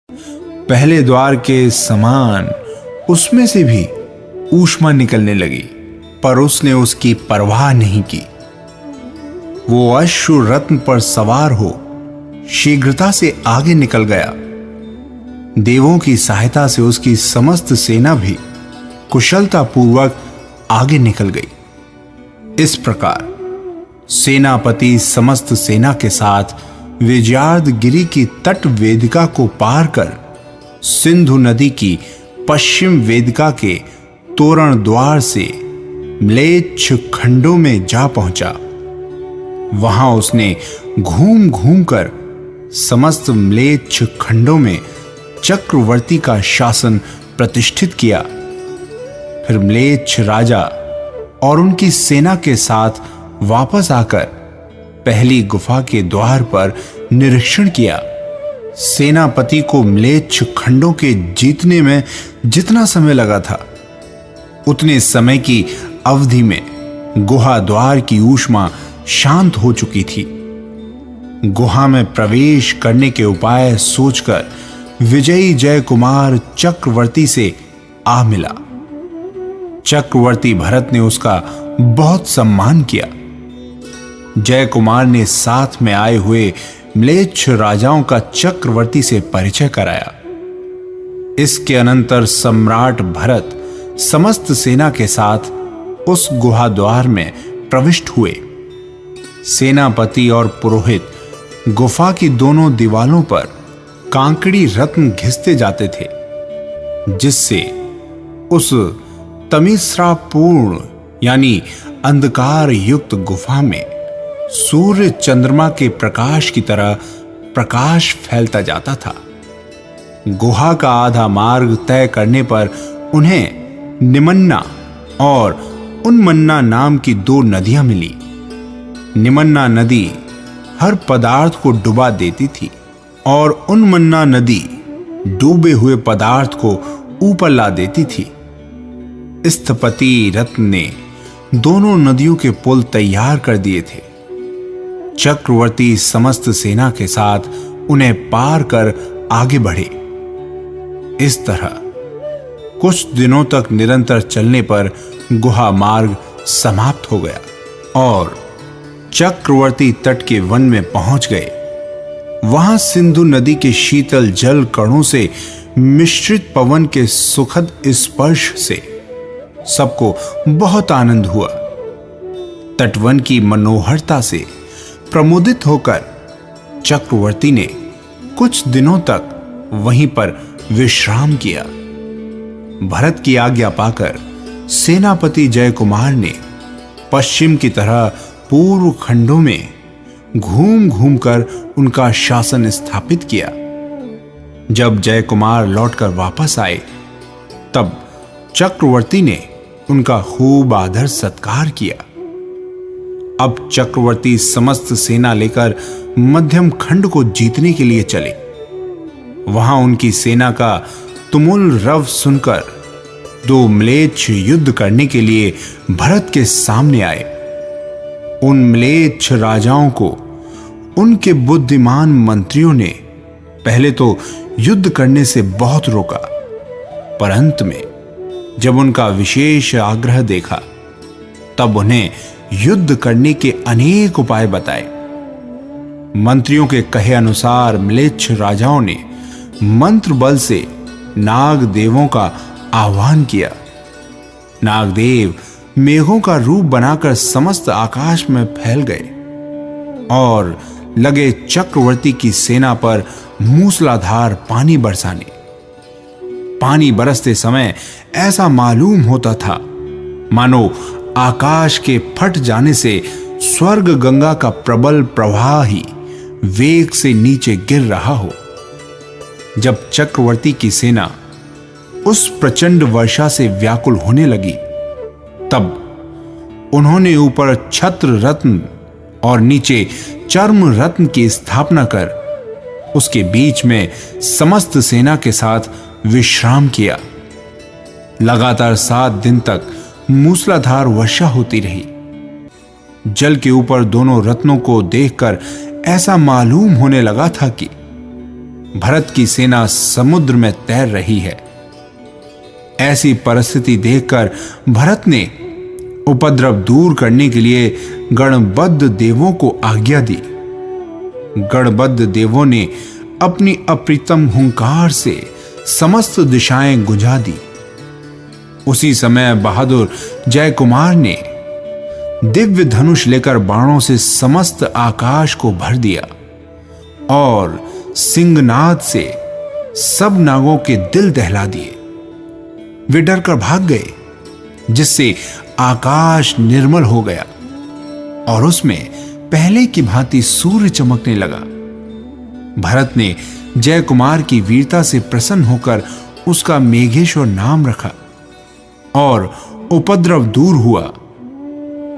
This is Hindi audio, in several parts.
पहले द्वार के समान उसमें से भी ऊष्मा निकलने लगी, पर उसने उसकी परवाह नहीं की। वो अश्रु रत्न पर सवार हो शीघ्रता से आगे निकल गया। देवों की सहायता से उसकी समस्त सेना भी कुशलता पूर्वक आगे निकल गई। इस प्रकार सेनापति समस्त सेना के साथ विजयार्धगिरी की तट वेदिका को पार कर सिंधु नदी की पश्चिम वेदिका के तोरण द्वार से म्लेच्छ खंडों में जा पहुंचा। वहां उसने घूम घूम कर समस्त म्लेच्छ खंडों में चक्रवर्ती का शासन प्रतिष्ठित किया। फिर म्लेच्छ राजा और उनकी सेना के साथ वापस आकर पहली गुफा के द्वार पर निरीक्षण किया। सेनापति को म्लेच्छ खंडों के जीतने में जितना समय लगा था, उतने समय की अवधि में गुहा द्वार की ऊष्मा शांत हो चुकी थी। गुहा में प्रवेश करने के उपाय सोचकर विजयी जय कुमार चक्रवर्ती से आ मिला। चक्रवर्ती भरत ने उसका बहुत सम्मान किया। जय कुमार ने साथ में आए हुए म्लेच्छ राजाओं का चक्रवर्ती से परिचय कराया। इसके अनंतर सम्राट भरत समस्त सेना के साथ उस गुहा द्वार में प्रविष्ट हुए। सेनापति और पुरोहित गुफा की दोनों दीवालों पर कांकड़ी रत्न घिसते जाते थे, जिससे उस तमिश्रापूर्ण यानी अंधकार युक्त गुफा में सूर्य चंद्रमा के प्रकाश की तरह प्रकाश फैलता जाता था। गुहा का आधा मार्ग तय करने पर उन्हें निमन्ना और उन्मन्ना नाम की दो नदियां मिली। निमन्ना नदी हर पदार्थ को डुबा देती थी और उन्मन्ना नदी डूबे हुए पदार्थ को ऊपर ला देती थी। स्थपति रत्न ने दोनों नदियों के पुल तैयार कर दिए थे। चक्रवर्ती समस्त सेना के साथ उन्हें पार कर आगे बढ़े। इस तरह कुछ दिनों तक निरंतर चलने पर गुहा मार्ग समाप्त हो गया और चक्रवर्ती तट के वन में पहुंच गए। वहां सिंधु नदी के शीतल जल कणों से मिश्रित पवन के सुखद स्पर्श से सबको बहुत आनंद हुआ। तटवन की मनोहरता से प्रमुदित होकर चक्रवर्ती ने कुछ दिनों तक वहीं पर विश्राम किया। भरत की आज्ञा पाकर सेनापति जय कुमार ने पश्चिम की तरह पूर्व खंडों में घूम घूम कर उनका शासन स्थापित किया। जब जय कुमार लौटकर वापस आए, तब चक्रवर्ती ने उनका खूब आदर सत्कार किया। अब चक्रवर्ती समस्त सेना लेकर मध्यम खंड को जीतने के लिए चले। वहां उनकी सेना का तुमुल रव सुनकर दो म्लेच्छ युद्ध करने के लिए भरत के सामने आए। उन म्लेच्छ राजाओं को उनके बुद्धिमान मंत्रियों ने पहले तो युद्ध करने से बहुत रोका, पर अंत में जब उनका विशेष आग्रह देखा, तब उन्हें युद्ध करने के अनेक उपाय बताए। मंत्रियों के कहे अनुसार म्लेच्छ राजाओं ने मंत्र बल से नाग देवों का आह्वान किया। नागदेव मेघों का रूप बनाकर समस्त आकाश में फैल गए और लगे चक्रवर्ती की सेना पर मूसलाधार पानी बरसाने। पानी बरसते समय ऐसा मालूम होता था मानो आकाश के फट जाने से स्वर्ग गंगा का प्रबल प्रवाह ही वेग से नीचे गिर रहा हो। जब चक्रवर्ती की सेना उस प्रचंड वर्षा से व्याकुल होने लगी, तब उन्होंने ऊपर छत्र रत्न और नीचे चर्म रत्न की स्थापना कर उसके बीच में समस्त सेना के साथ विश्राम किया। लगातार 7 दिन तक मूसलाधार वर्षा होती रही। जल के ऊपर दोनों रत्नों को देखकर ऐसा मालूम होने लगा था कि भरत की सेना समुद्र में तैर रही है। ऐसी परिस्थिति देखकर भरत ने उपद्रव दूर करने के लिए गणबद्ध देवों को आज्ञा दी। गणबद्ध देवों ने अपनी अप्रतिम हुंकार से समस्त दिशाएं गुंजा दी। उसी समय बहादुर जय कुमार ने दिव्य धनुष लेकर बाणों से समस्त आकाश को भर दिया और सिंहनाद से सब नागों के दिल दहला दिए। वे डर कर भाग गए, जिससे आकाश निर्मल हो गया और उसमें पहले की भांति सूर्य चमकने लगा। भरत ने जय कुमार की वीरता से प्रसन्न होकर उसका मेघेश्वर नाम रखा और उपद्रव दूर हुआ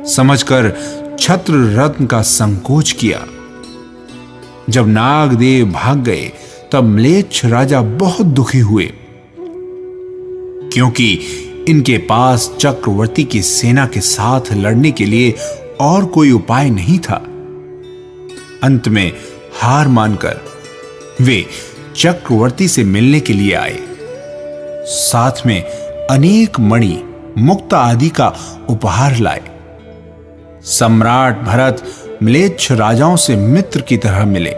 समझकर छत्र रत्न का संकोच किया। जब नागदेव भाग गए तब म्लेच्छ राजा बहुत दुखी हुए, क्योंकि इनके पास चक्रवर्ती की सेना के साथ लड़ने के लिए और कोई उपाय नहीं था। अंत में हार मानकर वे चक्रवर्ती से मिलने के लिए आए। साथ में अनेक मणि, मुक्ता आदि का उपहार लाए। सम्राट भरत म्लेच्छ राजाओं से मित्र की तरह मिले।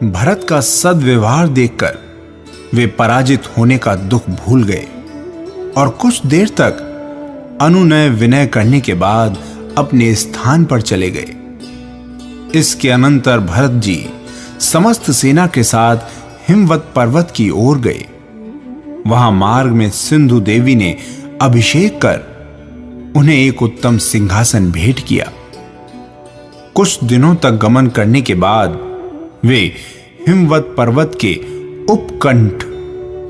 भरत का सद्व्यवहार देखकर वे पराजित होने का दुख भूल गए और कुछ देर तक अनुनय विनय करने के बाद अपने स्थान पर चले गए। इसके अनंतर भरत जी समस्त सेना के साथ हिमवत पर्वत की ओर गए। वहां मार्ग में सिंधु देवी ने अभिषेक कर उन्हें एक उत्तम सिंहासन भेंट किया। कुछ दिनों तक गमन करने के बाद वे हिमवत पर्वत के उपकंठ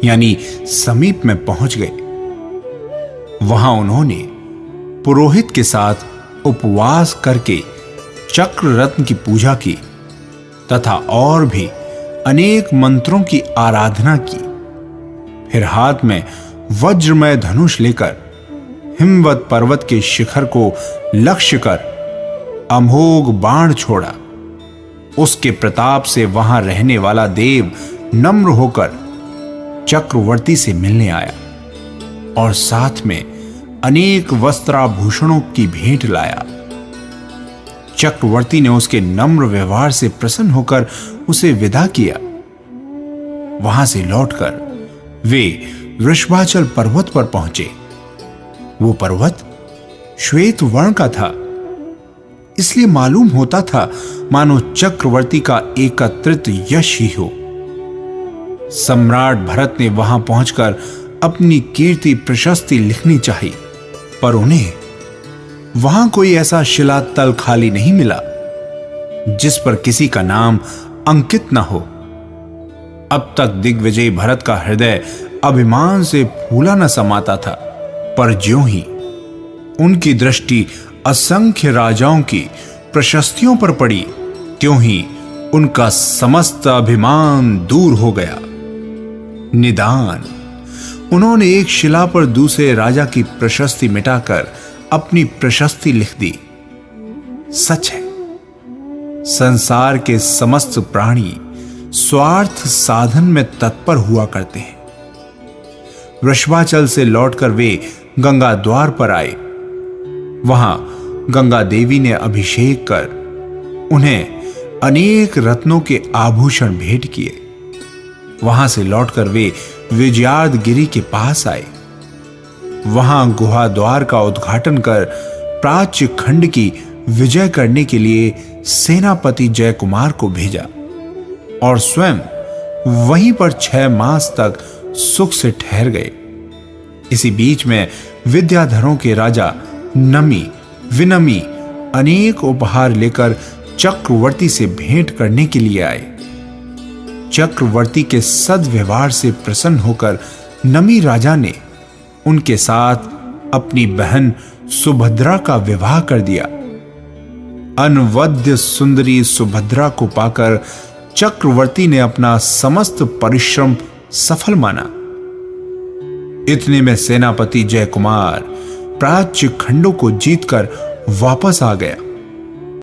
यानी समीप में पहुंच गए। वहां उन्होंने पुरोहित के साथ उपवास करके चक्र रत्न की पूजा की तथा और भी अनेक मंत्रों की आराधना की। फिर हाथ में वज्रमय धनुष लेकर हिमवत पर्वत के शिखर को लक्ष्य कर अमोघ बाण छोड़ा। उसके प्रताप से वहां रहने वाला देव नम्र होकर चक्रवर्ती से मिलने आया और साथ में अनेक वस्त्राभूषणों की भेंट लाया। चक्रवर्ती ने उसके नम्र व्यवहार से प्रसन्न होकर उसे विदा किया। वहां से लौटकर वे वृषभाचल पर्वत पर पहुंचे। वो पर्वत श्वेत वर्ण का था, इसलिए मालूम होता था मानो चक्रवर्ती का एकत्रित यश ही हो। सम्राट भरत ने वहां पहुंचकर अपनी कीर्ति प्रशस्ति लिखनी चाहिए, पर उन्हें वहां कोई ऐसा शिलातल खाली नहीं मिला जिस पर किसी का नाम अंकित न हो। अब तक दिग्विजय भरत का हृदय अभिमान से फूला न समाता था, पर ज्यों ही उनकी दृष्टि असंख्य राजाओं की प्रशस्तियों पर पड़ी, त्यों ही उनका समस्त अभिमान दूर हो गया। निदान उन्होंने एक शिला पर दूसरे राजा की प्रशस्ति मिटाकर अपनी प्रशस्ति लिख दी। सच है, संसार के समस्त प्राणी स्वार्थ साधन में तत्पर हुआ करते हैं। वृषभाचल से लौटकर वे गंगा द्वार पर आए। वहां गंगा देवी ने अभिषेक कर उन्हें अनेक रत्नों के आभूषण भेंट किए। वहां से लौटकर वे विजयार्द गिरी के पास आए। वहां गुहा द्वार का उद्घाटन कर प्राच्य खंड की विजय करने के लिए सेनापति जय कुमार को भेजा और स्वयं वहीं पर 6 मास तक सुख से ठहर गए। इसी बीच में विद्याधरों के राजा नमी विनमी अनेक उपहार लेकर चक्रवर्ती से भेंट करने के लिए आए। चक्रवर्ती के सद्व्यवहार से प्रसन्न होकर नमी राजा ने उनके साथ अपनी बहन सुभद्रा का विवाह कर दिया। अनवद्य सुंदरी सुभद्रा को पाकर चक्रवर्ती ने अपना समस्त परिश्रम सफल माना। इतने में सेनापति जय कुमार प्राच्य खंडों को जीतकर वापस आ गया।